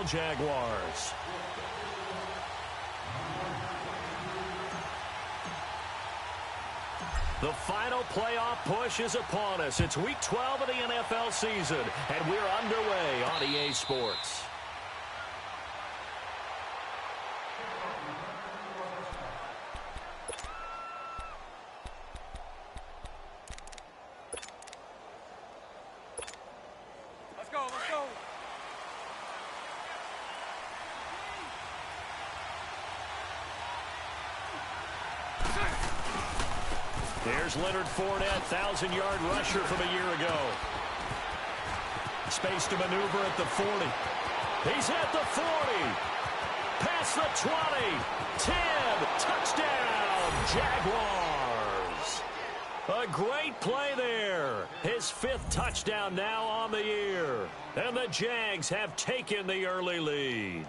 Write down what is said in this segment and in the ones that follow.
Jacksonville Jaguars. The final playoff push is upon us. It's Week 12 of the NFL season, and we're underway on EA Sports. Let's go, let's go. There's Leonard Fournette, 1,000-yard rusher from a year ago. Space to maneuver at the 40. He's at the 40. Past the 20. 10. Touchdown, Jaguars. A great play there. His 5th touchdown now on the year. And the Jags have taken the early lead.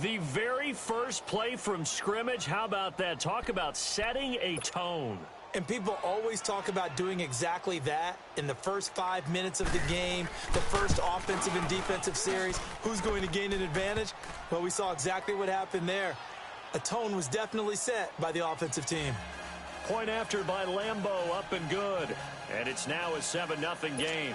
The very first play from scrimmage, how about that? Talk about setting a tone. And people always talk about doing exactly that in the first 5 minutes of the game, the first offensive and defensive series. Who's going to gain an advantage? Well, we saw exactly what happened there. A tone was definitely set by the offensive team. Point after by Lambeau, up and good. And it's now a 7-0 game.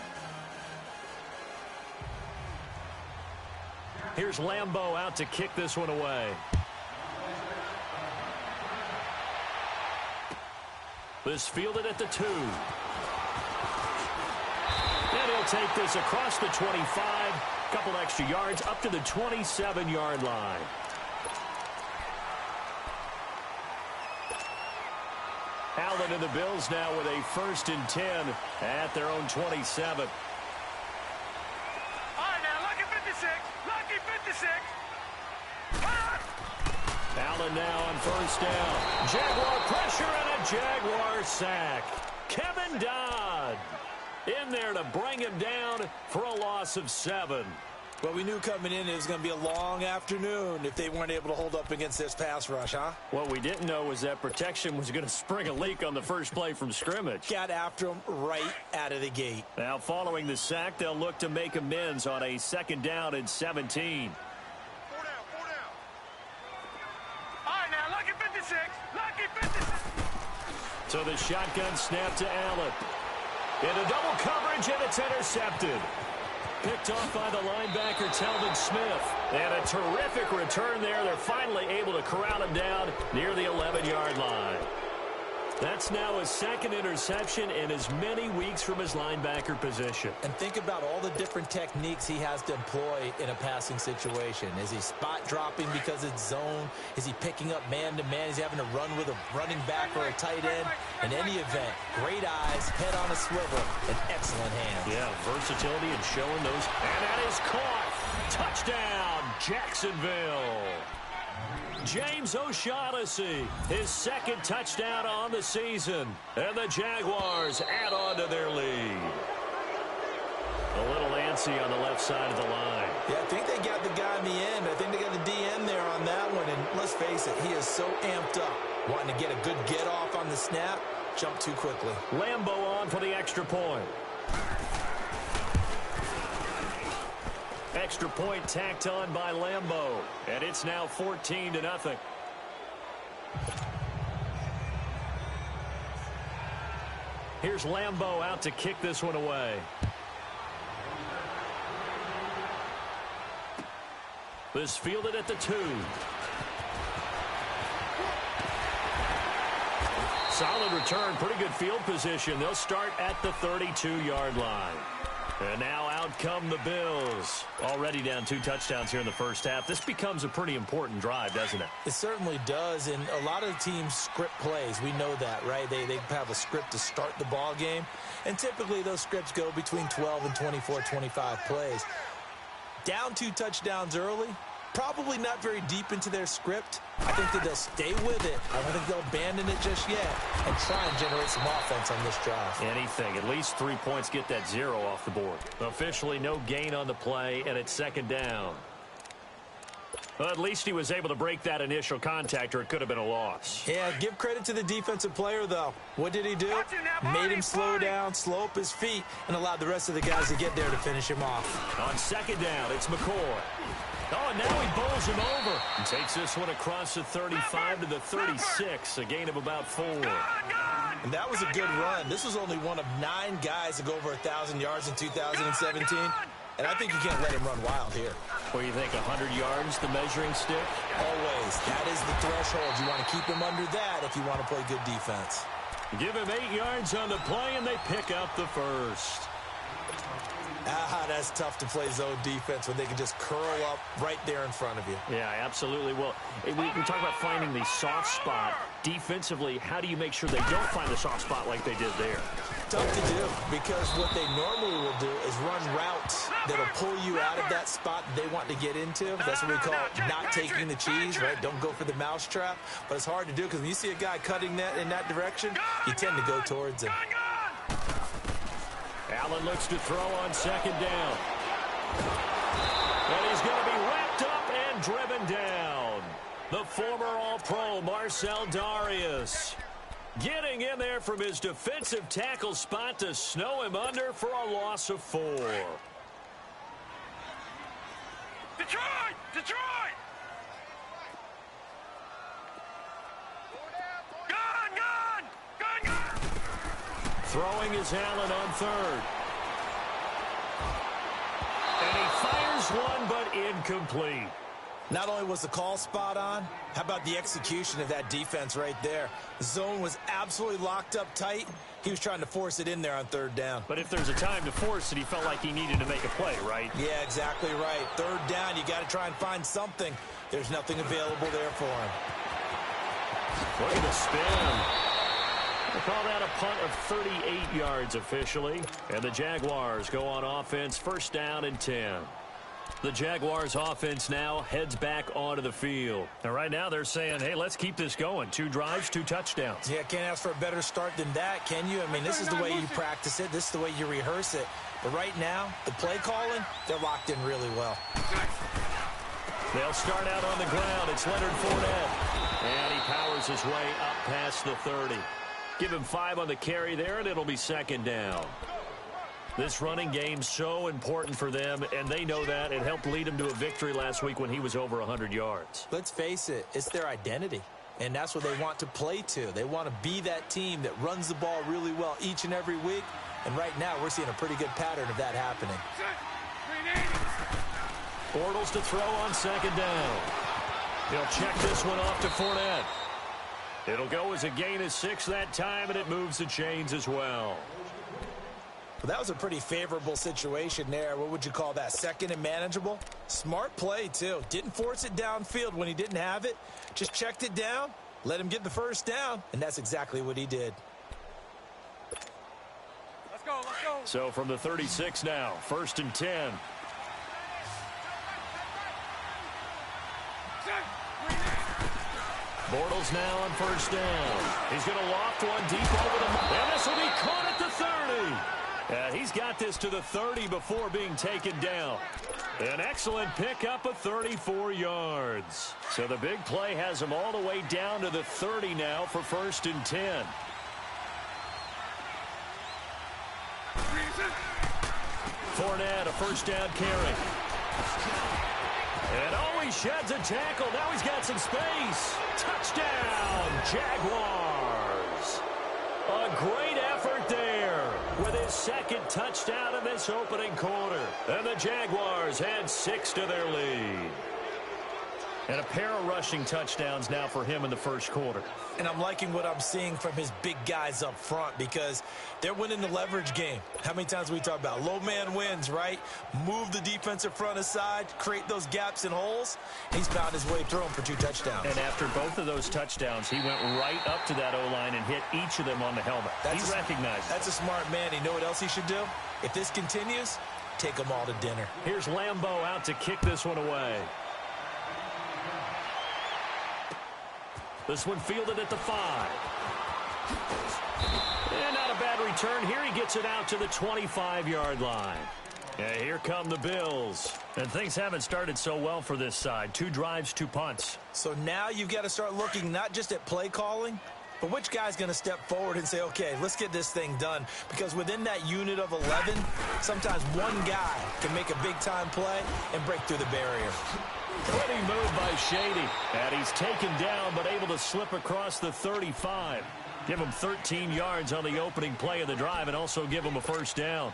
Here's Lambeau out to kick this one away. This fielded at the 2. And he'll take this across the 25. Couple extra yards up to the 27-yard line. Allen and the Bills now with a 1st and 10 at their own 27. Allen now on 1st down. Jaguar pressure and a Jaguar sack. Kevin Dodd in there to bring him down for a loss of 7. Well, we knew coming in it was going to be a long afternoon if they weren't able to hold up against this pass rush, huh? What we didn't know was that protection was going to spring a leak on the first play from scrimmage. Got after him right out of the gate. Now, following the sack, they'll look to make amends on a 2nd down and 17. So the shotgun snap to Allen. Into double coverage, and it's intercepted. Picked off by the linebacker, Telvin Smith. And a terrific return there. They're finally able to corral him down near the 11-yard line. That's now his 2nd interception in as many weeks from his linebacker position. And think about all the different techniques he has to employ in a passing situation. Is he spot dropping because it's zone? Is he picking up man-to-man? Is he having to run with a running back or a tight end? In any event, great eyes, head on a swivel, and excellent hands. Yeah, versatility and showing those. And that is caught. Touchdown, Jacksonville. James O'Shaughnessy, his 2nd touchdown on the season. And the Jaguars add on to their lead. A little antsy on the left side of the line. Yeah, I think they got the guy in the end. I think they got the DN there on that one. And let's face it, he is so amped up. Wanting to get a good get-off on the snap, jump too quickly. Lambeau on for the extra point. Extra point tacked on by Lambeau. And it's now 14-0. Here's Lambeau out to kick this one away. This fielded at the 2. Solid return, pretty good field position. They'll start at the 32-yard line. And now out come the Bills. Already down 2 touchdowns here in the first half. This becomes a pretty important drive, doesn't it? It certainly does, and a lot of the teams script plays. We know that, right? They have a script to start the ball game, and typically those scripts go between 12 and 24, 25 plays. Down 2 touchdowns early, probably not very deep into their script. I think that they'll stay with it. I don't think they'll abandon it just yet and try and generate some offense on this drive. Anything. At least 3 points, get that 0 off the board. Officially no gain on the play, and it's 2nd down. Well, at least he was able to break that initial contact, or it could have been a loss. Yeah, give credit to the defensive player, though. What did he do? Made him slow down, slow up his feet, and allowed the rest of the guys to get there to finish him off. On second down, it's McCoy. Oh, and now he bowls him over. And takes this one across the 35 to the 36, a gain of about 4. And that was a good run. This was only one of 9 guys to go over 1,000 yards in 2017. And I think you can't let him run wild here. What do you think, 100 yards, the measuring stick? Always. That is the threshold. You want to keep him under that if you want to play good defense. Give him 8 yards on the play, and they pick up the first. That's tough to play zone defense when they can just curl up right there in front of you. Yeah, absolutely. Well, we talk about finding the soft spot. Defensively, how do you make sure they don't find the soft spot like they did there? Tough to do, because what they normally will do is run routes that'll pull you out of that spot they want to get into. That's what we call not taking the cheese, right? Don't go for the mousetrap. But it's hard to do because when you see a guy cutting that in that direction, you tend to go towards him. Allen looks to throw on second down. And he's going to be wrapped up and driven down. The former All-Pro Marcel Darius getting in there from his defensive tackle spot to snow him under for a loss of 4. Detroit! Detroit! Gun! Throwing is Allen on third. And he fires one, but incomplete. Not only was the call spot on, how about the execution of that defense right there? The zone was absolutely locked up tight. He was trying to force it in there on third down. But if there's a time to force it, he felt like he needed to make a play, right? Yeah, exactly right. Third down, you got to try and find something. There's nothing available there for him. Look at the spin. They call that a punt of 38 yards officially. And the Jaguars go on offense, first down and 10. The Jaguars offense now heads back onto the field. And right now they're saying, hey, let's keep this going. 2 drives, 2 touchdowns. Yeah, can't ask for a better start than that, can you? I mean, this is the way you practice it. This is the way you rehearse it. But right now, the play calling, they're locked in really well. They'll start out on the ground. It's Leonard Fournette. And he powers his way up past the 30. Give him 5 on the carry there, and it'll be second down. This running game so important for them, and they know that. It helped lead them to a victory last week when he was over 100 yards. Let's face it, it's their identity, and that's what they want to play to. They want to be that team that runs the ball really well each and every week, and right now we're seeing a pretty good pattern of that happening. Bortles to throw on second down. He'll check this one off to Fournette. It'll go as a gain of 6 that time, and it moves the chains as well. Well, that was a pretty favorable situation there. What would you call that? Second and manageable? Smart play, too. Didn't force it downfield when he didn't have it. Just checked it down, let him get the first down, and that's exactly what he did. Let's go. So from the 36 now, first and 10. Bortles now on first down. He's going to loft one deep over the... And this will be caught at the 30. He's got this to the 30 before being taken down. An excellent pickup of 34 yards. So the big play has him all the way down to the 30 now for first and 10. Fournette, a first down carry. And oh, he sheds a tackle. Now he's got some space. Touchdown, Jaguars. A great effort there with his second touchdown in this opening quarter. And the Jaguars add 6 to their lead. And a pair of rushing touchdowns now for him in the first quarter. And I'm liking what I'm seeing from his big guys up front because they're winning the leverage game. How many times we talk about low man wins, right? Move the defensive front aside, create those gaps and holes. He's found his way through them for 2 touchdowns. And after both of those touchdowns, he went right up to that O-line and hit each of them on the helmet. He recognized it. That's a smart man. You know what else he should do? If this continues, take them all to dinner. Here's Lambeau out to kick this one away. This one fielded at the 5. And not a bad return here. He gets it out to the 25-yard line. Yeah, here come the Bills. And things haven't started so well for this side. 2 drives, 2 punts. So now you've got to start looking not just at play calling, but which guy's going to step forward and say, okay, let's get this thing done. Because within that unit of 11, sometimes one guy can make a big-time play and break through the barrier. Pretty move by Shady. And he's taken down but able to slip across the 35. Give him 13 yards on the opening play of the drive and also give him a first down.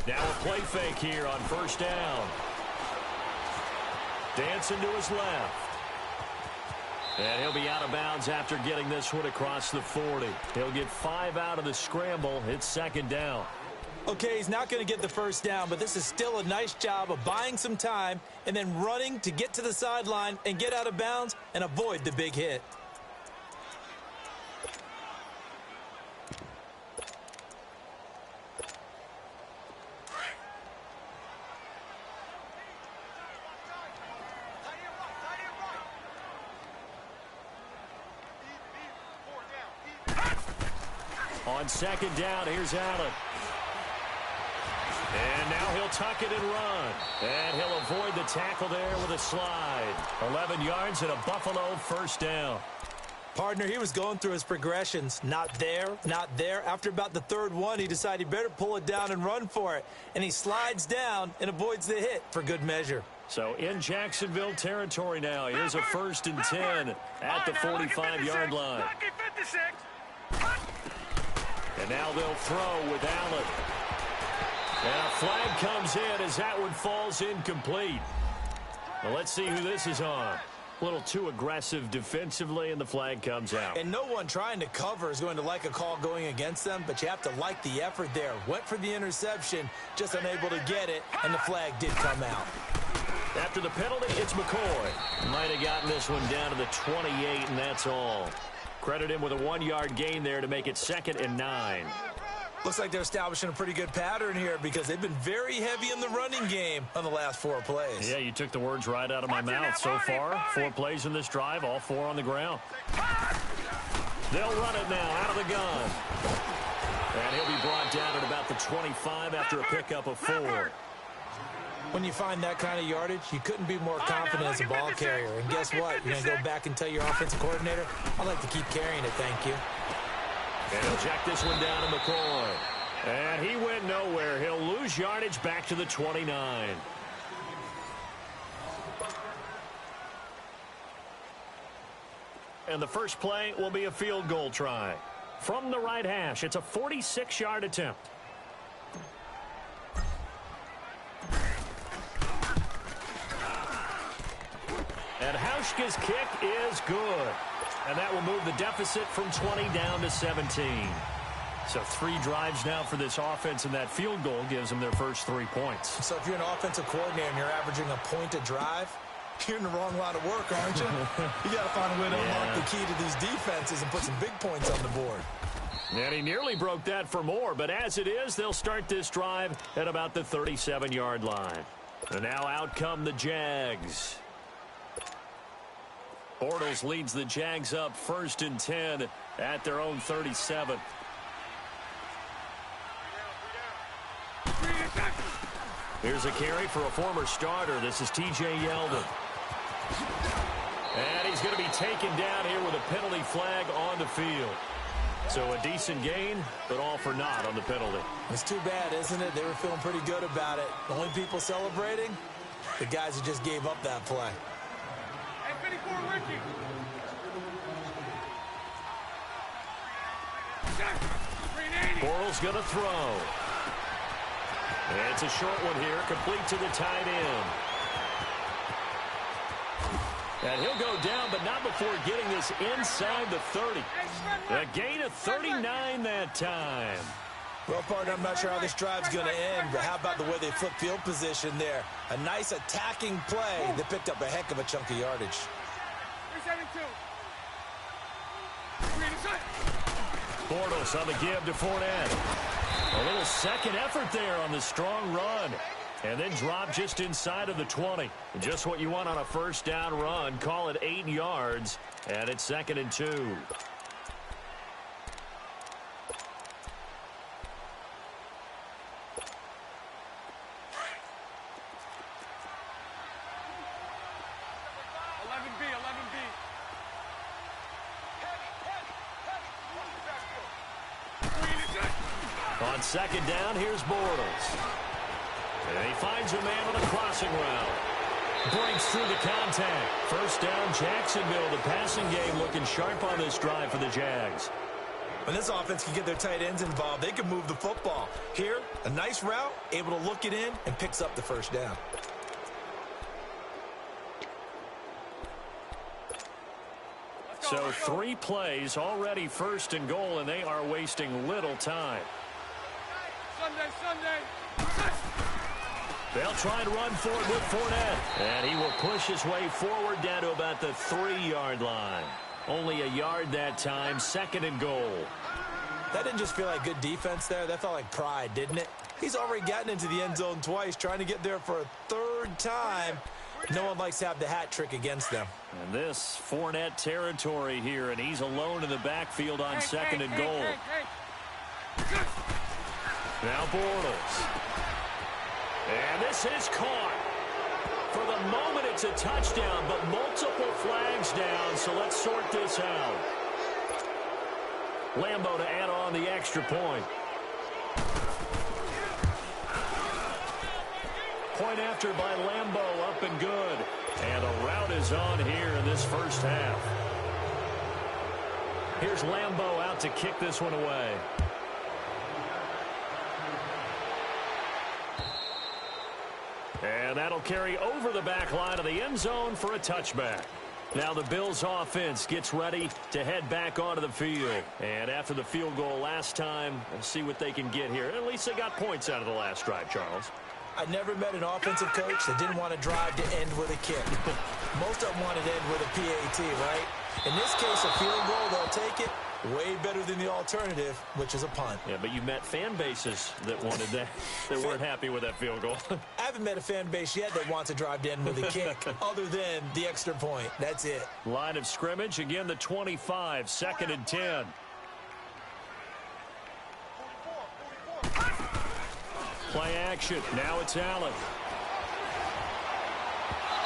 Now a play fake here on first down. Dancing to his left. And he'll be out of bounds after getting this one across the 40. He'll get 5 out of the scramble. It's second down. Okay, he's not going to get the first down, but this is still a nice job of buying some time and then running to get to the sideline and get out of bounds and avoid the big hit. On second down, here's Allen. And now he'll tuck it and run. And he'll avoid the tackle there with a slide. 11 yards and a Buffalo first down. Partner, he was going through his progressions. Not there, not there. After about the third one, he decided he better pull it down and run for it. And he slides down and avoids the hit for good measure. So in Jacksonville territory now. Here's a 1st and 10 at the 45-yard line. And now they'll throw with Allen. And a flag comes in as that one falls incomplete. Well, let's see who this is on. A little too aggressive defensively, and the flag comes out. And no one trying to cover is going to like a call going against them, but you have to like the effort there. Went for the interception, just unable to get it, and the flag did come out. After the penalty, it's McCoy. Might have gotten this one down to the 28, and that's all. Credit him with a 1-yard gain there to make it 2nd and 9. Looks like they're establishing a pretty good pattern here because they've been very heavy in the running game on the last 4 plays. Yeah, you took the words right out of my mouth. So far, 4 plays in this drive, all 4 on the ground. They'll run it now out of the gun. And he'll be brought down at about the 25 after a pickup of 4. When you find that kind of yardage, you couldn't be more confident as a ball carrier. And guess what? You're going to go back and tell your offensive coordinator, I'd like to keep carrying it, thank you. And he'll check this one down to McCoy. And he went nowhere. He'll lose yardage back to the 29. And the first play will be a field goal try. From the right hash, it's a 46-yard attempt. And Hauschka's kick is good. And that will move the deficit from 20 down to 17. So 3 drives now for this offense, and that field goal gives them their first 3 points. So if you're an offensive coordinator and you're averaging a point a drive, you're in the wrong line of work, aren't you? You got to find a way to unlock the key to these defenses and put some big points on the board. And he nearly broke that for more, but as it is, they'll start this drive at about the 37-yard line. And now out come the Jags. Bortles leads the Jags up 1st and 10 at their own 37. Here's a carry for a former starter. This is T.J. Yeldon. And he's going to be taken down here with a penalty flag on the field. So a decent gain, but all for naught on the penalty. It's too bad, isn't it? They were feeling pretty good about it. The only people celebrating, the guys who just gave up that play. Bortles going to throw. And it's a short one here, complete to the tight end. And he'll go down, but not before getting this inside the 30. A gain of 39 that time. Well, partner, I'm not sure how this drive's going to end, but how about the way they flip field position there? A nice attacking play that picked up a heck of a chunk of yardage. Bortles on the give to Fournette. A little second effort there on the strong run. And then drop just inside of the 20. Just what you want on a first down run. Call it 8 yards. And it's 2nd and 2. 11B, 11B. On 2nd down, here's Bortles. And he finds a man on a crossing route. Breaks through the contact. First down, Jacksonville. The passing game looking sharp on this drive for the Jags. When this offense can get their tight ends involved, they can move the football. Here, a nice route, able to look it in, and picks up the first down. So 3 plays, already 1st and goal, and they are wasting little time. Sunday. They'll try and run for it with Fournette. And he will push his way forward down to about the 3-yard line. Only a yard that time, 2nd and goal. That didn't just feel like good defense there. That felt like pride, didn't it? He's already gotten into the end zone twice, trying to get there for a 3rd time. No one likes to have the hat trick against them. And this Fournette territory here, and he's alone in the backfield on 2nd and goal. Now Bortles. And this is caught. For the moment, it's a touchdown, but multiple flags down, so let's sort this out. Lambo to add on the extra point. Point after by Lambo, up and good. And a route is on here in this first half. Here's Lambo out to kick this one away. And that'll carry over the back line of the end zone for a touchback. Now the Bills offense gets ready to head back onto the field. And after the field goal last time, let's see what they can get here. At least they got points out of the last drive, Charles. I never met an offensive coach that didn't want to drive to end with a kick. Most of them wanted to end with a PAT, right? In this case, a field goal, they'll take it. Way better than the alternative, which is a punt. Yeah, but you met fan bases that wanted that, that weren't happy with that field goal. I haven't met a fan base yet that wants to drive to end with a kick, other than the extra point. That's it. Line of scrimmage, again the 25, 2nd and 10. Play action, now it's Allen.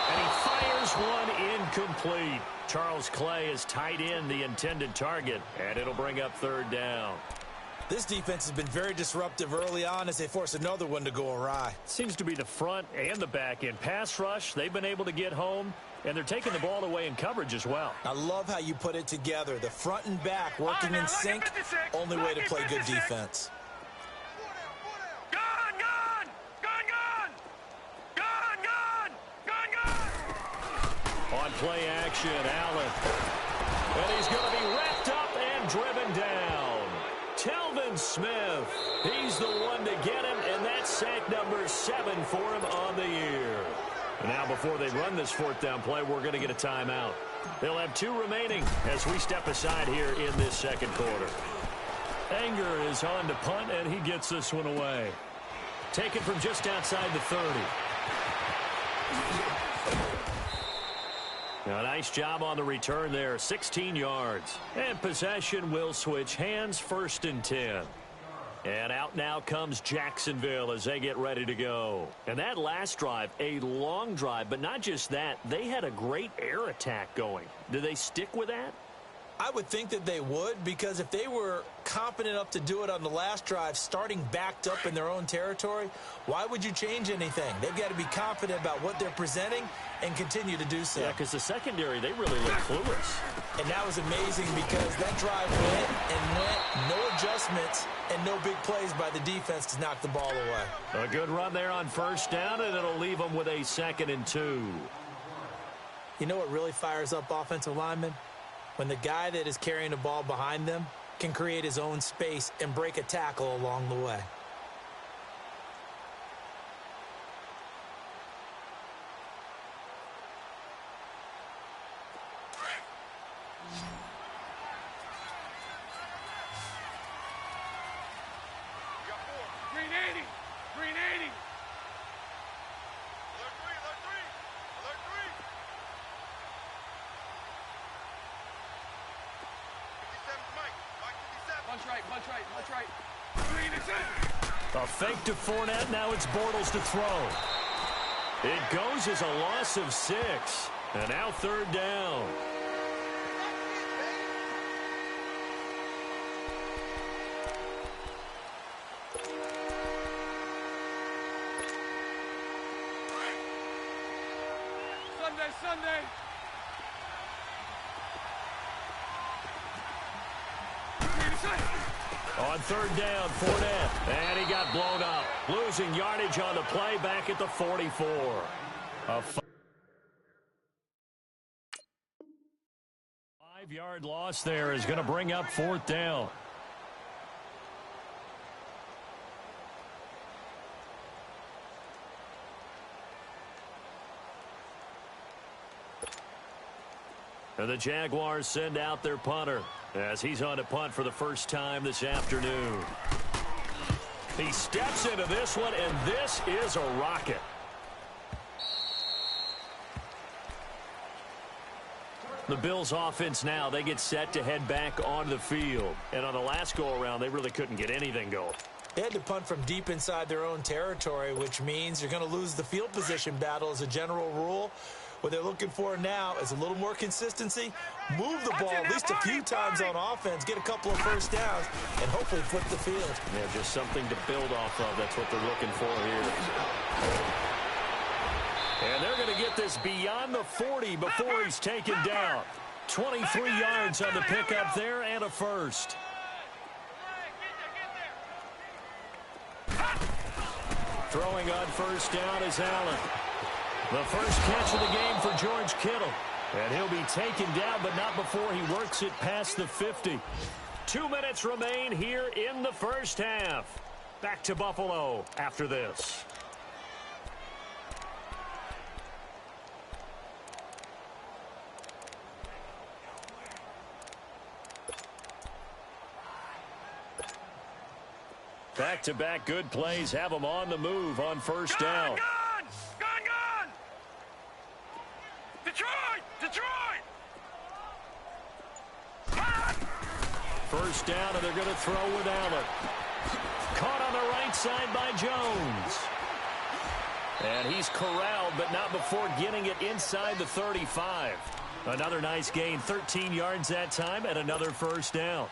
And he fires one incomplete. Charles Clay is tight in the intended target, and it'll bring up 3rd down. This defense has been very disruptive early on as they force another one to go awry. Seems to be the front and the back end. Pass rush, they've been able to get home, and they're taking the ball away in coverage as well. I love how you put it together. The front and back working in sync, only way to play good defense. On play action, Allen. And he's going to be wrapped up and driven down. Telvin Smith, he's the one to get him, and that's sack number 7 for him on the year. Now, before they run this 4th down play, we're going to get a timeout. They'll have 2 remaining as we step aside here in this 2nd quarter. Anger is on to punt, and he gets this one away. Taken from just outside the 30. A nice job on the return there, 16 yards. And possession will switch hands, 1st and 10. And out now comes Jacksonville as they get ready to go. And that last drive, a long drive, but not just that. They had a great air attack going. Do they stick with that? I would think that they would, because if they were confident enough to do it on the last drive, starting backed up in their own territory, why would you change anything? They've got to be confident about what they're presenting and continue to do so. Yeah, because the secondary, they really look clueless. And that was amazing because that drive went and went, no adjustments, and no big plays by the defense to knock the ball away. A good run there on 1st down, and it'll leave them with a 2nd and 2. You know what really fires up offensive linemen? When the guy that is carrying the ball behind them can create his own space and break a tackle along the way. punch right. A fake to Fournette. Now it's Bortles to throw. It goes as a loss of 6. And now third down. Sunday. On third down, Fournette. And he got blown up. Losing yardage on the play back at the 44. A 5-yard loss there is going to bring up fourth down. And the Jaguars send out their punter as he's on to punt for the first time this afternoon. He steps into this one, and this is a rocket. The Bills offense now, they get set to head back onto the field. And on the last go-around, they really couldn't get anything going. They had to punt from deep inside their own territory, which means you're going to lose the field position battle as a general rule. What they're looking for now is a little more consistency, move the ball at least a few times on offense, get a couple of first downs, and hopefully flip the field. Yeah, just something to build off of. That's what they're looking for here. And they're going to get this beyond the 40 before he's taken down. 23 yards on the pickup there and a first. Throwing on first down is Allen. The first catch of the game for George Kittle. And he'll be taken down, but not before he works it past the 50. 2 minutes remain here in the first half. Back to Buffalo after this. Back-to-back good plays have them on the move on first down. Gone! Detroit! First down, and they're going to throw with Allen. Caught on the right side by Jones. And he's corralled, but not before getting it inside the 35. Another nice gain, 13 yards that time, and another first down.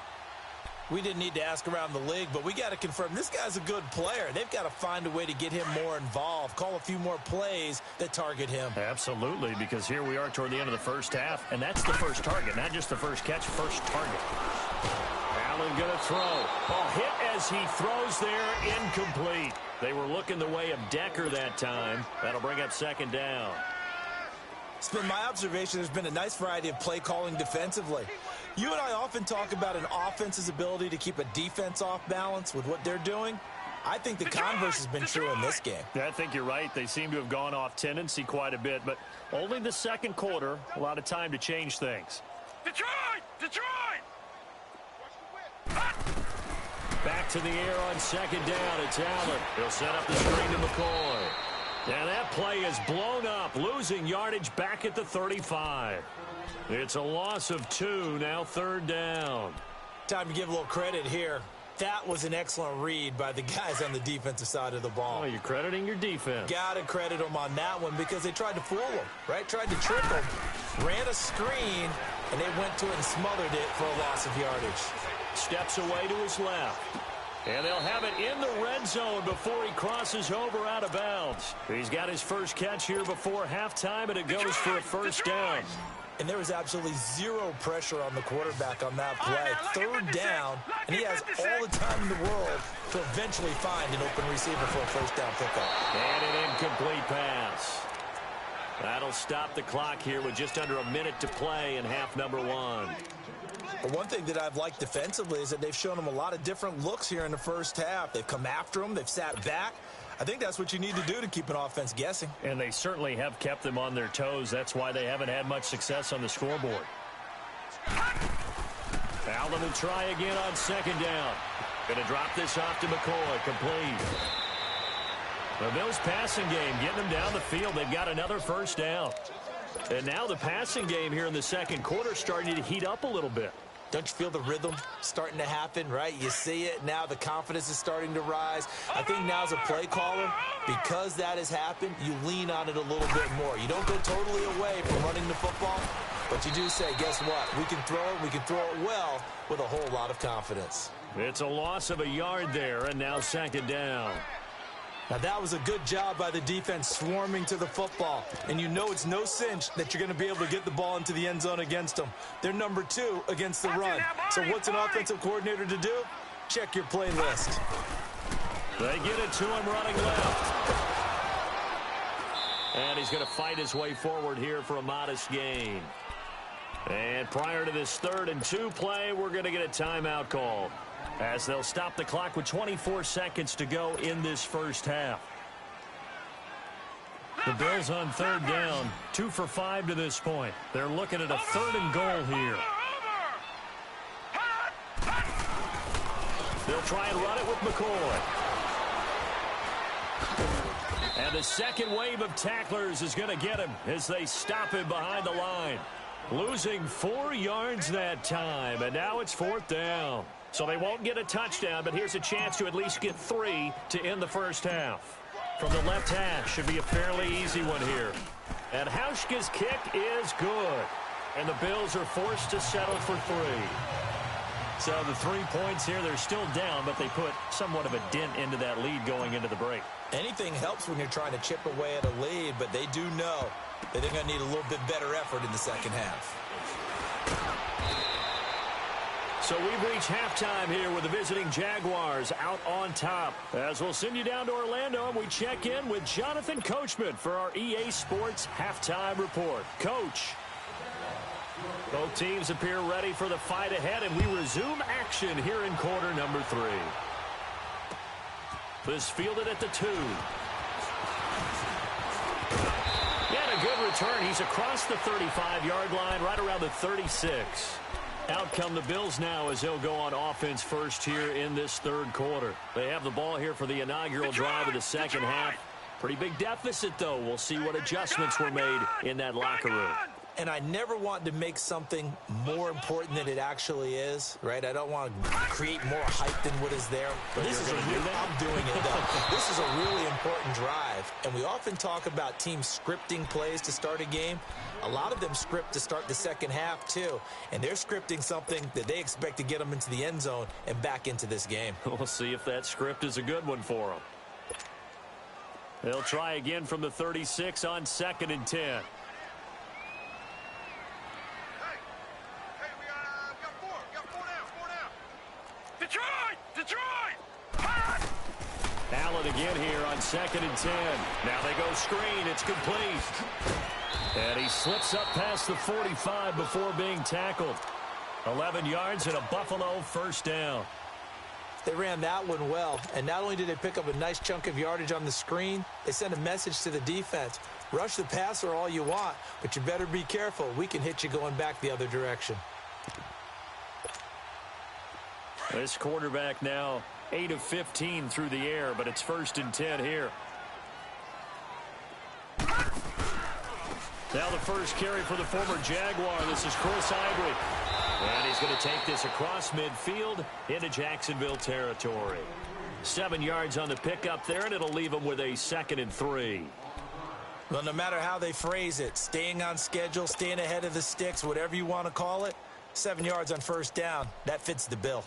We didn't need to ask around the league, but we got to confirm this guy's a good player. They've got to find a way to get him more involved, call a few more plays that target him. Absolutely, because here we are toward the end of the first half, and that's the first target, not just the first catch, first target. Allen going to throw. Ball hit as he throws there, incomplete. They were looking the way of Decker that time. That'll bring up second down. It's been my observation there's been a nice variety of play calling defensively. You and I often talk about an offense's ability to keep a defense off balance with what they're doing. I think the converse has been true in this game. Yeah, I think you're right. They seem to have gone off tendency quite a bit, but only the second quarter, a lot of time to change things. Detroit! Back to the air on second down. It's Allen. He'll set up the screen to McCoy. And that play is blown up, losing yardage back at the 35. It's a loss of 2, now third down. Time to give a little credit here. That was an excellent read by the guys on the defensive side of the ball. Oh, you're crediting your defense. Got to credit them on that one because they tried to fool them, right? Tried to trick them, ran a screen, and they went to it and smothered it for a loss of yardage. Steps away to his left. And they'll have it in the red zone before he crosses over out of bounds. He's got his first catch here before halftime, and it goes for a first down. And there was absolutely zero pressure on the quarterback on that play. Third down, and he has all the time in the world to eventually find an open receiver for a first down pickup. And an incomplete pass. That'll stop the clock here with just under a minute to play in half number 1. But one thing that I've liked defensively is that they've shown them a lot of different looks here in the first half. They've come after them. They've sat back. I think that's what you need to do to keep an offense guessing. And they certainly have kept them on their toes. That's why they haven't had much success on the scoreboard. Allen will try again on second down. Going to drop this off to McCoy. Complete. The Bills passing game getting them down the field. They've got another first down. And now the passing game here in the second quarter starting to heat up a little bit. Don't you feel the rhythm starting to happen, right? You see it. Now the confidence is starting to rise. I think now as a play caller, because that has happened, you lean on it a little bit more. You don't go totally away from running the football, but you do say, guess what? We can throw it. We can throw it well with a whole lot of confidence. It's a loss of a yard there, and now second down. Now, that was a good job by the defense swarming to the football. And you know it's no cinch that you're going to be able to get the ball into the end zone against them. They're number 2 against the run. So what's an offensive coordinator to do? Check your playlist. They get it to him running left. And he's going to fight his way forward here for a modest gain. And prior to this 3rd and 2 play, we're going to get a timeout called, as they'll stop the clock with 24 seconds to go in this first half. The Bills on 3rd down, 2 for 5 to this point. They're looking at a 3rd and goal here. They'll try and run it with McCoy. And the second wave of tacklers is going to get him as they stop him behind the line. Losing 4 yards that time, and now it's 4th down. So they won't get a touchdown, but here's a chance to at least get 3 to end the first half. From the left hash, should be a fairly easy one here. And Hauschka's kick is good. And the Bills are forced to settle for 3. So the 3 points here, they're still down, but they put somewhat of a dent into that lead going into the break. Anything helps when you're trying to chip away at a lead, but they do know that they're going to need a little bit better effort in the second half. So we've reached halftime here with the visiting Jaguars out on top. As we'll send you down to Orlando, and we check in with Jonathan Coachman for our EA Sports Halftime Report. Coach. Both teams appear ready for the fight ahead, and we resume action here in quarter number 3. This fielded at the 2. And a good return. He's across the 35-yard line, right around the 36. Out come the Bills now as they'll go on offense first here in this 3rd quarter. They have the ball here for the inaugural drive of the second half. Pretty big deficit, though. We'll see what adjustments were made in that locker room. And I never want to make something more important than it actually is, right? I don't want to create more hype than what is there. But I'm doing it, though. This is a really important drive. And we often talk about teams scripting plays to start a game. A lot of them script to start the second half, too. And they're scripting something that they expect to get them into the end zone and back into this game. We'll see if that script is a good one for them. They'll try again from the 36 on 2nd and 10. Detroit! Allen again here on 2nd and 10. Now they go screen. It's complete. And he slips up past the 45 before being tackled. 11 yards and a Buffalo first down. They ran that one well, and not only did they pick up a nice chunk of yardage on the screen, they sent a message to the defense. Rush the passer all you want, but you better be careful. We can hit you going back the other direction. This quarterback now 8 of 15 through the air, but it's 1st and 10 here. Now the first carry for the former Jaguar. This is Chris Ivory. And he's going to take this across midfield into Jacksonville territory. 7 yards on the pickup there, and it'll leave him with a 2nd and 3. Well, no matter how they phrase it, staying on schedule, staying ahead of the sticks, whatever you want to call it, 7 yards on 1st down, that fits the bill.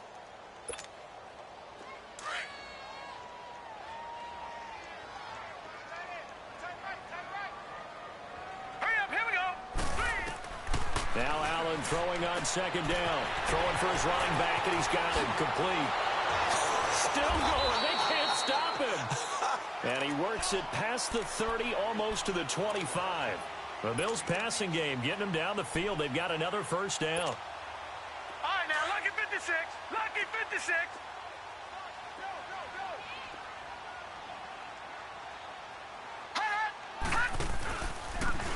Now Allen throwing on 2nd down. Throwing for his running back, and he's got him complete. Still going. They can't stop him. And he works it past the 30, almost to the 25. The Bills passing game getting them down the field. They've got another first down. All right, now, lucky 56. Lucky 56.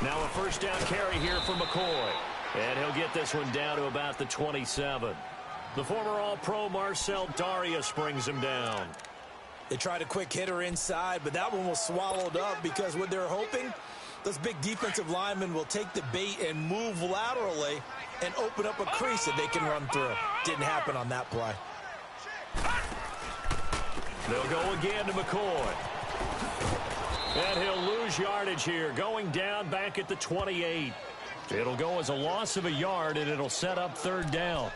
Now a first down carry here for McCoy. And he'll get this one down to about the 27. The former All-Pro Marcel Darius brings him down. They tried a quick hitter inside, but that one was swallowed up because what they're hoping Those big defensive linemen will take the bait and move laterally and open up a crease that they can run through. Didn't happen on that play. They'll go again to McCoy. And he'll lose yardage here, going down back at the 28. It'll go as a loss of a yard, and it'll set up third down.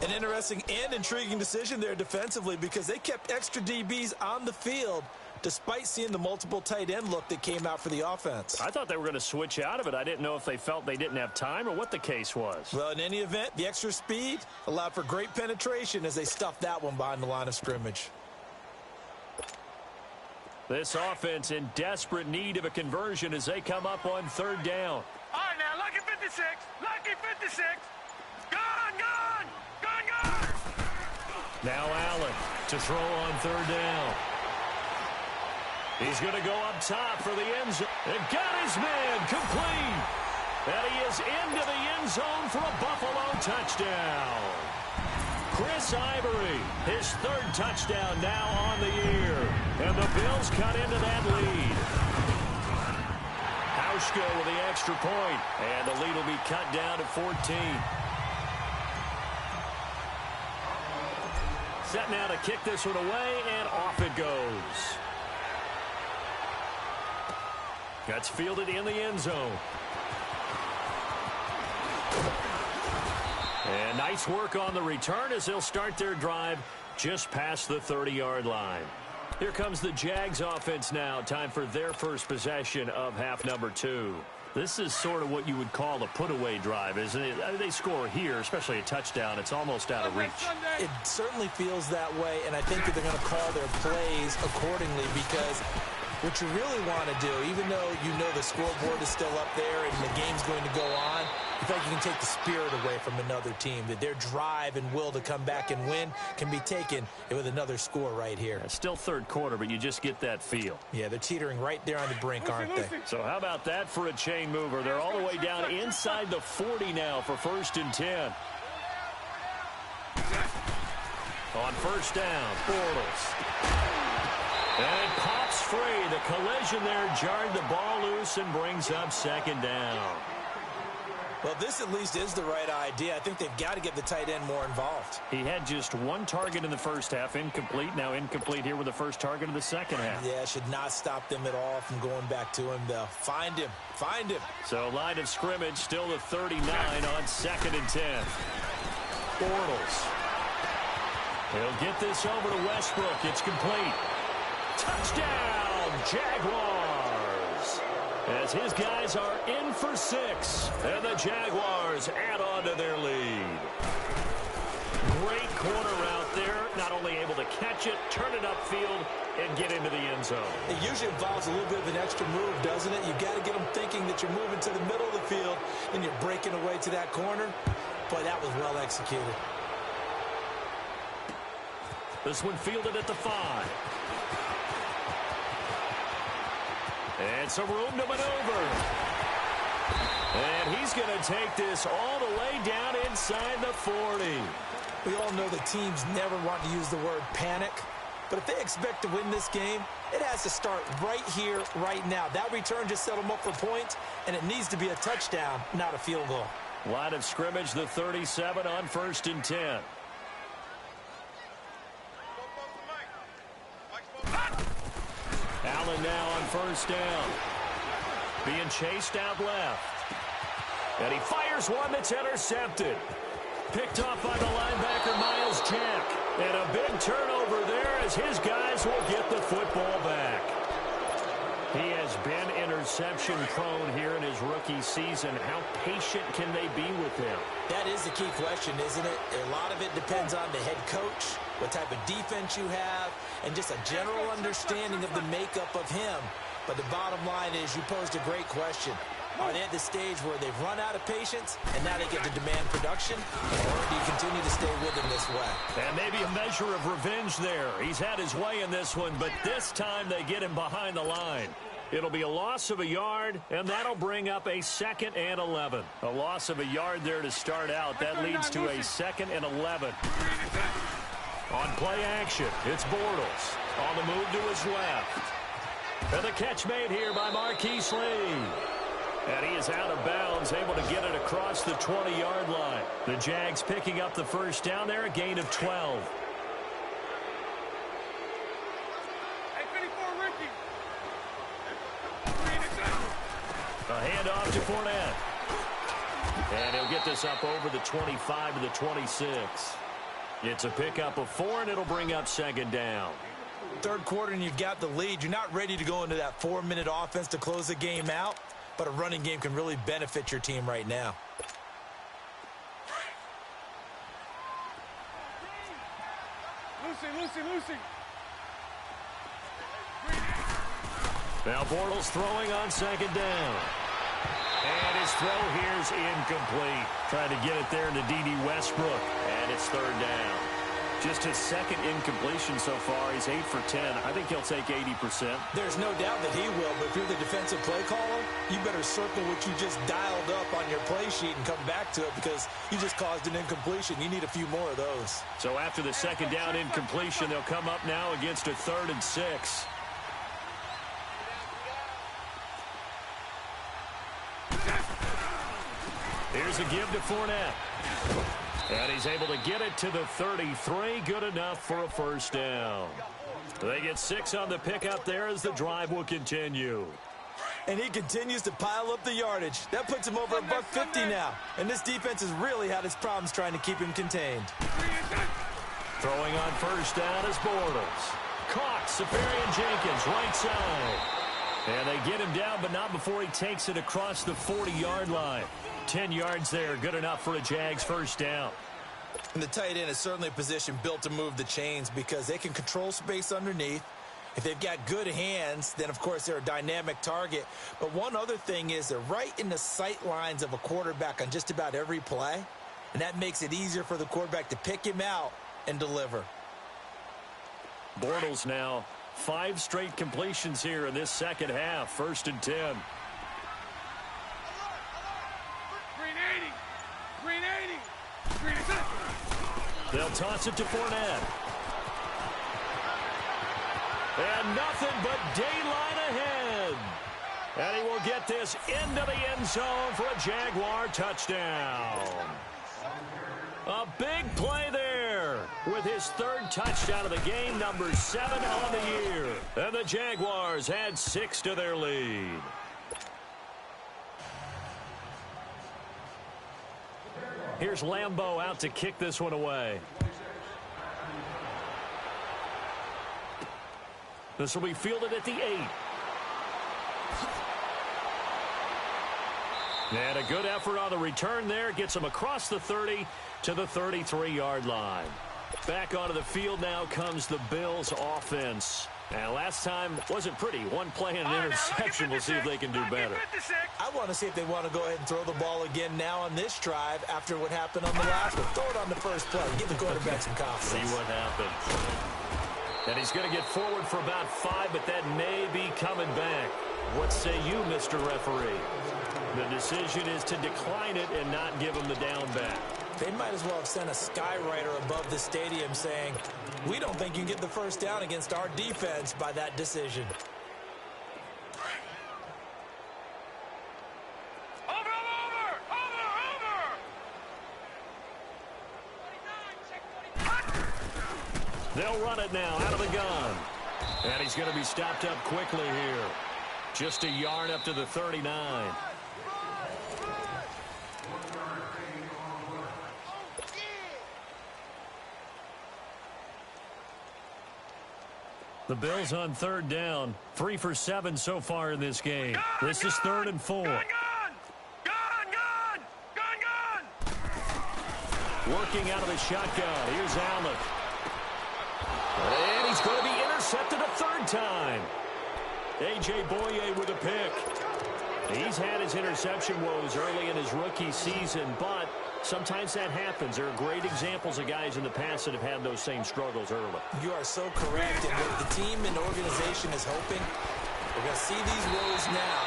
An interesting and intriguing decision there defensively because they kept extra DBs on the field despite seeing the multiple tight end look that came out for the offense. I thought they were going to switch out of it. I didn't know if they felt they didn't have time or what the case was. Well, in any event, the extra speed allowed for great penetration as they stuffed that one behind the line of scrimmage. This offense in desperate need of a conversion as they come up on third down. All right, now, lucky 56. Lucky 56. Gone, gone. Gone, gone. Now Allen to throw on third down. He's going to go up top for the end zone. And got his man complete. And he is into the end zone for a Buffalo touchdown. Chris Ivory, his third touchdown now on the year. And the Bills cut into that lead. Hauschka with the extra point. And the lead will be cut down to 14. Set now to kick this one away, and off it goes. That's fielded in the end zone. And nice work on the return as they'll start their drive just past the 30-yard line. Here comes the Jags offense now. Time for their first possession of half number 2. This is sort of what you would call a put-away drive, isn't it? I mean, they score here, especially a touchdown. It's almost out of reach. It certainly feels that way, and I think that they're going to call their plays accordingly because what you really want to do, even though you know the scoreboard is still up there and the game's going to go on, you feel like you can take the spirit away from another team, that their drive and will to come back and win can be taken with another score right here. It's still third quarter, but you just get that feel. Yeah, they're teetering right there on the brink, aren't they? So how about that for a chain mover? They're all the way down inside the 40 now for 1st and 10. On first down, Bortles. And it pops free. The collision there jarred the ball loose and brings up second down. Well, this at least is the right idea. I think they've got to get the tight end more involved. He had just one target in the first half, incomplete. Now incomplete here with the first target of the second half. Yeah, should not stop them at all from going back to him, though. Find him. Find him. So line of scrimmage still the 39 on 2nd and 10. Bortles. He'll get this over to Westbrook. It's complete. Touchdown, Jaguars! As his guys are in for 6, and the Jaguars add on to their lead. Great corner out there, not only able to catch it, turn it upfield, and get into the end zone. It usually involves a little bit of an extra move, doesn't it? You've got to get them thinking that you're moving to the middle of the field, and you're breaking away to that corner. Boy, that was well executed. This one fielded at the 5. And some room to maneuver. And he's going to take this all the way down inside the 40. We all know that teams never want to use the word panic. But if they expect to win this game, it has to start right here, right now. That return just set them up for points, and it needs to be a touchdown, not a field goal. Line of scrimmage, the 37 on 1st and 10. Allen now on first down. Being chased out left. And he fires one that's intercepted. Picked off by the linebacker, Miles Jack. And a big turnover there as his guys will get the football back. He has been interception prone here in his rookie season. How patient can they be with him? That is the key question, isn't it? A lot of it depends on the head coach, what type of defense you have, and just a general understanding of the makeup of him. But the bottom line is you posed a great question. Are they at the stage where they've run out of patience and now they get to demand production? Or do you continue to stay with them this way? And maybe a measure of revenge there. He's had his way in this one, but this time they get him behind the line. It'll be a loss of a yard, and that'll bring up a 2nd and 11. A loss of a yard there to start out. That leads to a 2nd and 11. On play action, it's Bortles. On the move to his left. And the catch made here by Marquise Lee. And he is out of bounds, able to get it across the 20-yard line. The Jags picking up the first down there, a gain of 12. A handoff to Fournette. And he'll get this up over the 25 to the 26. It's a pickup of 4, and it'll bring up second down. Third quarter, and you've got the lead. You're not ready to go into that 4-minute offense to close the game out, but a running game can really benefit your team right now. Lucy. Now Bortles throwing on second down. And his throw here is incomplete. Trying to get it there to D.D. Westbrook. And it's third down. Just his second incompletion so far. He's 8 for 10. I think he'll take 80%. There's no doubt that he will, but if you're the defensive play caller, you better circle what you just dialed up on your play sheet and come back to it because you just caused an incompletion. You need a few more of those. So after the second down incompletion, they'll come up now against a 3rd and 6. Here's a give to Fournette. And he's able to get it to the 33. Good enough for a first down. They get 6 on the pickup there as the drive will continue. And he continues to pile up the yardage. That puts him over $150 now. And this defense has really had its problems trying to keep him contained. Throwing on first down is Bortles. Caught, Safarian Jenkins, right side. And they get him down, but not before he takes it across the 40-yard line. 10 yards there, good enough for a Jags first down. And the tight end is certainly a position built to move the chains because they can control space underneath. If they've got good hands, then, of course, they're a dynamic target. But one other thing is they're right in the sight lines of a quarterback on just about every play, and that makes it easier for the quarterback to pick him out and deliver. Bortles now, 5 straight completions here in this second half, 1st and 10. They'll toss it to Fournette. And nothing but daylight ahead. And he will get this into the end zone for a Jaguar touchdown. A big play there with his 3rd touchdown of the game, number 7 on the year. And the Jaguars add 6 to their lead. Here's Lambeau out to kick this one away. This will be fielded at the 8. And a good effort on the return there. Gets him across the 30 to the 33-yard line. Back onto the field now comes the Bills offense. And last time wasn't pretty. One play and an interception. We'll see if they can do better. I want to see if they want to go ahead and throw the ball again now on this drive after what happened on the last one. Throw it on the first play. Give the quarterback some confidence. See what happens. And he's going to get forward for about 5, but that may be coming back. What say you, Mr. Referee? The decision is to decline it and not give him the down back. They might as well have sent a skywriter above the stadium saying, we don't think you can get the first down against our defense by that decision. They'll run it now out of the gun. And he's going to be stopped up quickly here. Just a yard up to the 39. The Bills on 3rd down. 3 for 7 so far in this game. This is 3rd and 4. Gone! Working out of the shotgun. Here's Allen. And he's going to be intercepted a 3rd time. A.J. Boye with a pick. He's had his interception woes early in his rookie season, but sometimes that happens. There are great examples of guys in the past that have had those same struggles early. You are so correct. And what the team and organization is hoping, we're going to see these woes now.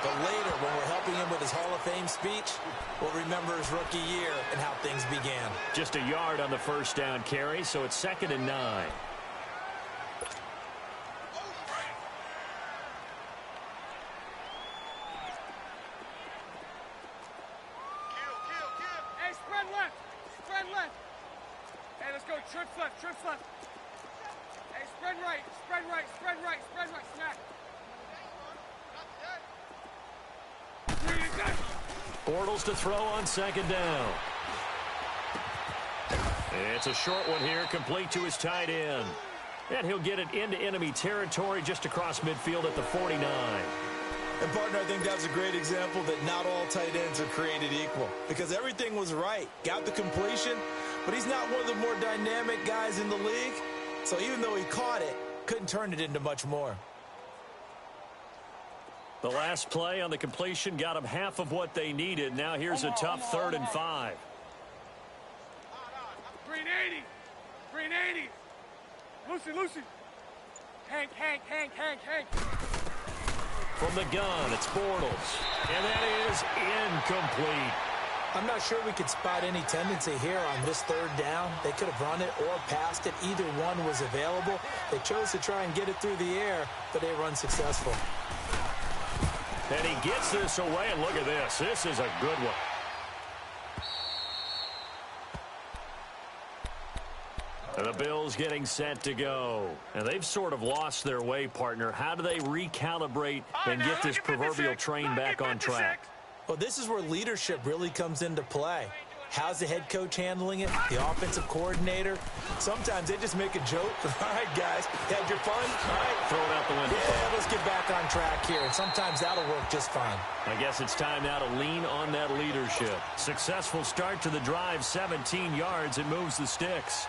But later, when we're helping him with his Hall of Fame speech, we'll remember his rookie year and how things began. Just a yard on the first down carry, so it's 2nd and 9. go. Trips left, trips left. Hey, spread right, spread right, spread right, spread right. Snack. Bortles to throw on second down. It's a short one here, complete to his tight end. And he'll get it into enemy territory just across midfield at the 49. And, partner, I think that was a great example that not all tight ends are created equal because everything was right. Got the completion, but he's not one of the more dynamic guys in the league. So even though he caught it, couldn't turn it into much more. The last play on the completion got them half of what they needed. Now here's a tough 3rd and 5. Green 80. Green 80. Lucy. Hank. From the gun, it's Bortles. And that is incomplete. I'm not sure we could spot any tendency here on this 3rd down. They could have run it or passed it. Either one was available. They chose to try and get it through the air, but they were unsuccessful. And he gets this away, and look at this. This is a good one. And the Bills getting set to go. And they've sort of lost their way, partner. How do they recalibrate and get this proverbial train back on track? Well, this is where leadership really comes into play. How's the head coach handling it? The offensive coordinator? Sometimes they just make a joke. All right, guys, had your fun? All right. Throw it out the window. Yeah, let's get back on track here. And sometimes that'll work just fine. I guess it's time now to lean on that leadership. Successful start to the drive, 17 yards. It moves the sticks.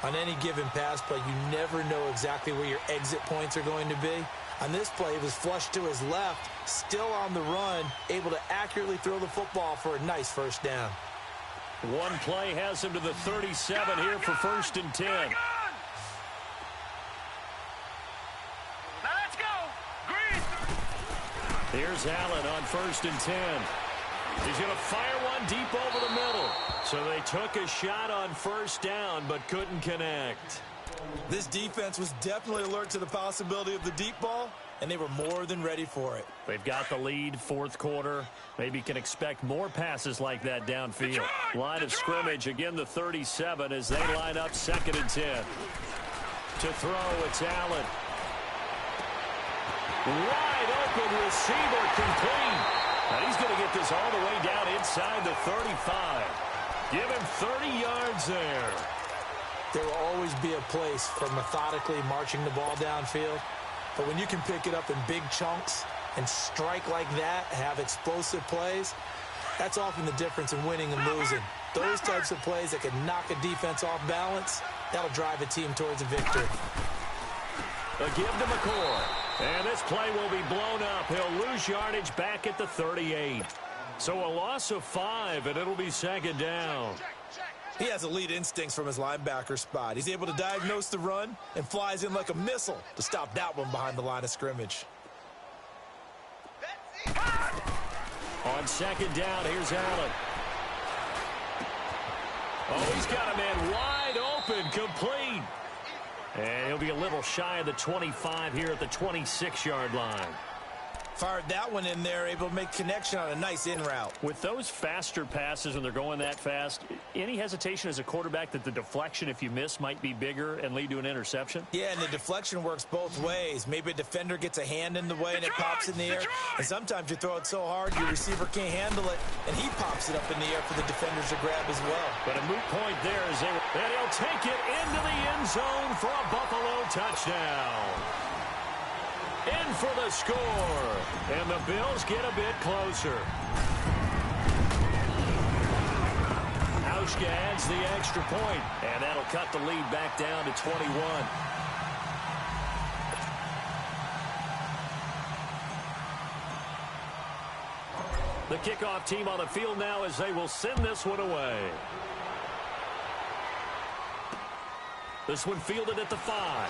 On any given pass play, you never know exactly where your exit points are going to be. On this play, it was flushed to his left, still on the run, able to accurately throw the football for a nice 1st down. One play has him to the 37 here for 1st and 10. Now let's go. Green. Here's Allen on 1st and 10. He's going to fire one deep over the middle. So they took a shot on 1st down, but couldn't connect. This defense was definitely alert to the possibility of the deep ball, and they were more than ready for it. They've got the lead, 4th quarter. Maybe can expect more passes like that downfield. Line of scrimmage, again the 37 as they line up 2nd and 10. To throw, it's Allen. Wide open receiver, complete. And he's going to get this all the way down inside the 35. Give him 30 yards there. There will always be a place for methodically marching the ball downfield. But when you can pick it up in big chunks and strike like that, have explosive plays, that's often the difference in winning and losing. Those types of plays that can knock a defense off balance, that'll drive a team towards a victory. A give to McCoy. And this play will be blown up. He'll lose yardage back at the 38. So a loss of 5, and it'll be 2nd down. He has elite instincts from his linebacker spot. He's able to diagnose the run and flies in like a missile to stop that one behind the line of scrimmage. On 2nd down, here's Allen. Oh, he's got a man wide open, complete. And he'll be a little shy of the 25 here at the 26-yard line. Fired that one in there, able to make connection on a nice in route. With those faster passes when they're going that fast, any hesitation as a quarterback that the deflection, if you miss, might be bigger and lead to an interception? Yeah, and the deflection works both ways. Maybe a defender gets a hand in the way and it pops in the air. And sometimes you throw it so hard your receiver can't handle it, and he pops it up in the air for the defenders to grab as well. But a moot point there is and he'll take it into the end zone for a Buffalo touchdown. In for the score, and the Bills get a bit closer. Hauschka adds the extra point, and that'll cut the lead back down to 21. The kickoff team on the field now as they will send this one away. This one fielded at the 5.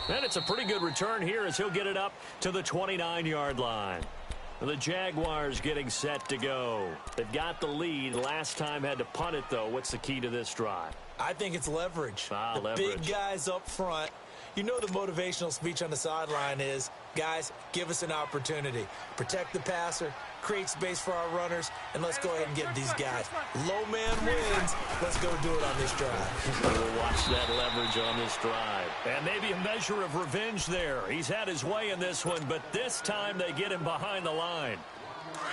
And it's a pretty good return here as he'll get it up to the 29-yard line. The Jaguars getting set to go. They've got the lead. Last time had to punt it, though. What's the key to this drive? I think it's leverage. The leverage. Big guys up front. You know the motivational speech on the sideline is, guys, give us an opportunity. Protect the passer, create space for our runners, and let's go ahead and get these guys. Low man wins. Let's go do it on this drive. We'll watch that leverage on this drive. And maybe a measure of revenge there. He's had his way in this one, but this time they get him behind the line.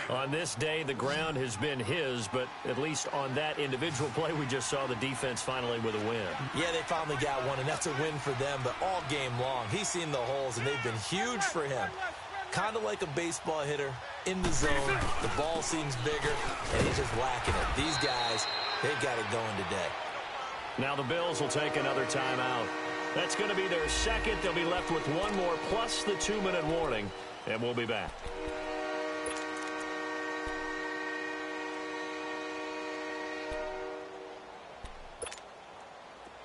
On this day, the ground has been his, but at least on that individual play, we just saw the defense finally with a win. Yeah, they finally got one, and that's a win for them, but all game long, he's seen the holes, and they've been huge for him. Kind of like a baseball hitter in the zone. The ball seems bigger, and he's just whacking it. These guys, they've got it going today. Now the Bills will take another timeout. That's going to be their second. They'll be left with one more, plus the 2-minute warning, and we'll be back.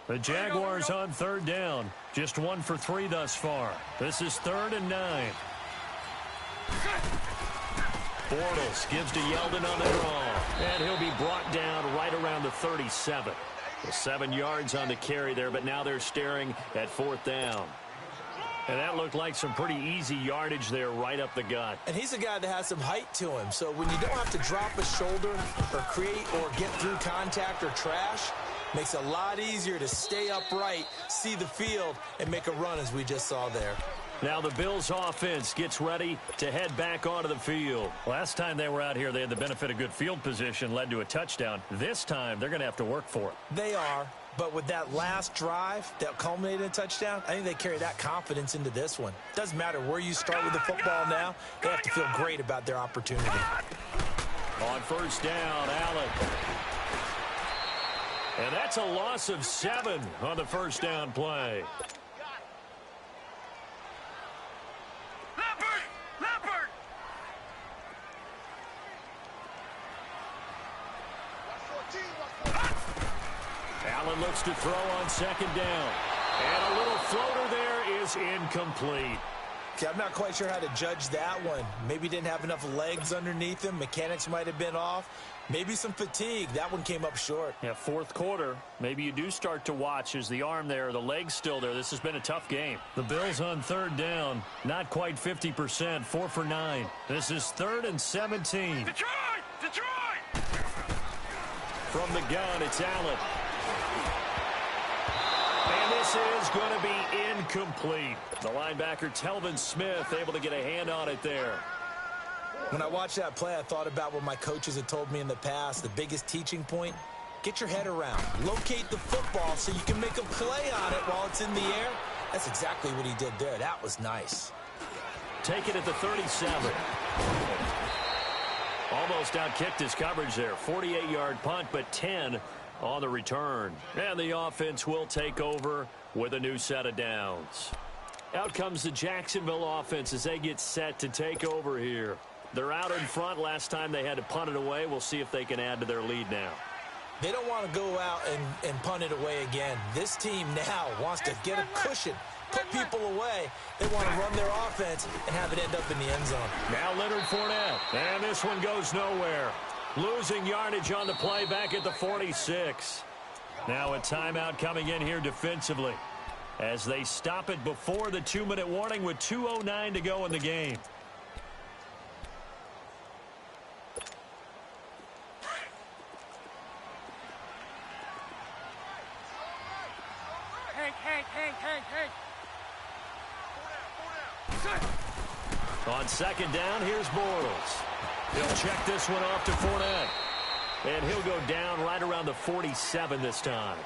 The Jaguars on third down. Just 1 for 3 thus far. This is 3rd and 9. Bortles gives to Yeldon on the draw. And he'll be brought down right around the 37. Well, 7 yards on the carry there, but now they're staring at 4th down. And that looked like some pretty easy yardage there right up the gut. And he's a guy that has some height to him. So when you don't have to drop a shoulder or create or get through contact or trash, makes it a lot easier to stay upright, see the field, and make a run as we just saw there. Now the Bills offense gets ready to head back onto the field. Last time they were out here, they had the benefit of good field position, led to a touchdown. This time, they're going to have to work for it. They are, but with that last drive that culminated in a touchdown, I think they carry that confidence into this one. Doesn't matter where you start with the football now, they have to feel great about their opportunity. On first down, Allen. And that's a loss of 7 on the first down play. Leopard! Allen looks to throw on second down. And a little floater there is incomplete. Okay, I'm not quite sure how to judge that one. Maybe didn't have enough legs underneath him. Mechanics might have been off. Maybe some fatigue. That one came up short. Yeah, 4th quarter. Maybe you do start to watch as the arm there, the leg's still there. This has been a tough game. The Bills on third down. Not quite 50%. 4 for 9. This is 3rd and 17. Detroit! From the gun, it's Allen. And this is going to be incomplete. The linebacker, Telvin Smith, able to get a hand on it there. When I watched that play, I thought about what my coaches had told me in the past. The biggest teaching point, get your head around. Locate the football so you can make a play on it while it's in the air. That's exactly what he did there. That was nice. Take it at the 37. Almost outkicked his coverage there. 48-yard punt, but 10 on the return. And the offense will take over with a new set of downs. Out comes the Jacksonville offense as they get set to take over here. They're out in front. Last time they had to punt it away. We'll see if they can add to their lead now. They don't want to go out and punt it away again. This team now wants to get a cushion, put people away. They want to run their offense and have it end up in the end zone. Now Leonard Fournette. And this one goes nowhere. Losing yardage on the play back at the 46. Now a timeout coming in here defensively as they stop it before the 2-minute warning with 2:09 to go in the game. Hank. On second down, here's Bortles. He'll check this one off to Fournette. And he'll go down right around the 47 this time.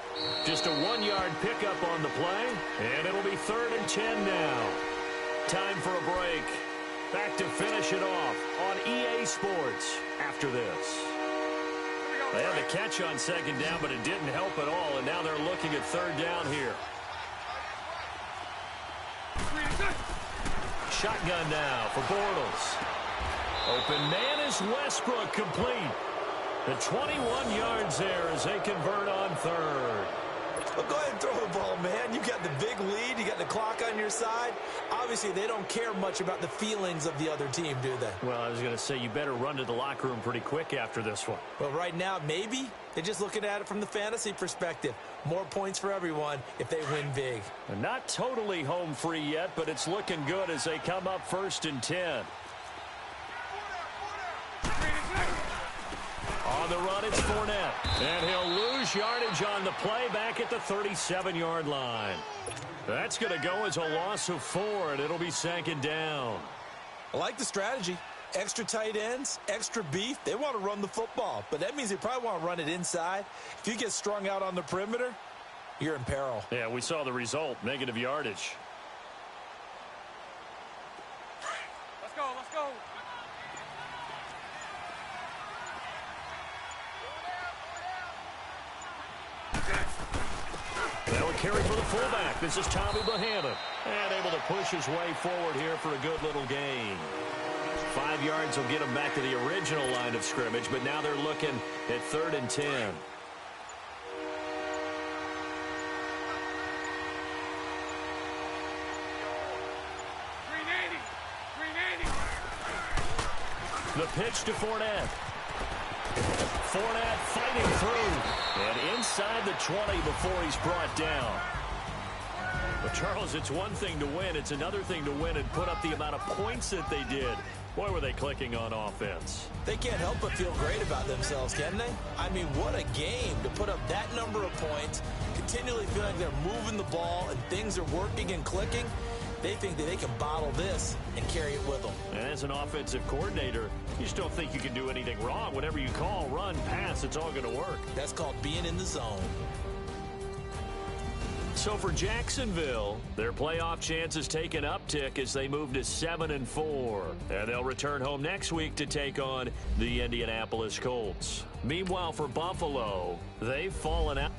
Just a 1-yard pickup on the play. And it'll be 3rd and 10 now. Time for a break. Back to finish it off on EA Sports after this. They had the catch on second down, but it didn't help at all. And now they're looking at 3rd down here. Shotgun now for Bortles. Open man is Westbrook, complete. The 21 yards there as they convert on 3rd. Well, go ahead and throw the ball, man. You got the big lead. You got the clock on your side. Obviously, they don't care much about the feelings of the other team, do they? Well, I was going to say, you better run to the locker room pretty quick after this one. Well, right now, maybe. They're just looking at it from the fantasy perspective. More points for everyone if they win big. They're not totally home free yet, but it's looking good as they come up 1st and 10. On the run, it's Fournette. And he'll lose yardage on the play back at the 37-yard line. That's going to go as a loss of 4, and it'll be second down. I like the strategy. Extra tight ends, extra beef. They want to run the football, but that means they probably want to run it inside. If you get strung out on the perimeter, you're in peril. Yeah, we saw the result, negative yardage. Let's go, let's go. That would carry for the fullback. This is Tommy Bahama. And able to push his way forward here for a good little gain. 5 yards will get him back to the original line of scrimmage, but now they're looking at 3rd and 10. 380. The pitch to Fournette. Fournette fighting through. And inside the 20 before he's brought down. But, Charles, it's one thing to win. It's another thing to win and put up the amount of points that they did. Boy, were they clicking on offense. They can't help but feel great about themselves, can they? I mean, what a game to put up that number of points, continually feel like they're moving the ball and things are working and clicking. They think that they can bottle this and carry it with them. And as an offensive coordinator, you just don't think you can do anything wrong. Whatever you call, run, pass, it's all going to work. That's called being in the zone. So for Jacksonville, their playoff chances take an uptick as they move to 7-4. And they'll return home next week to take on the Indianapolis Colts. Meanwhile, for Buffalo, they've fallen out.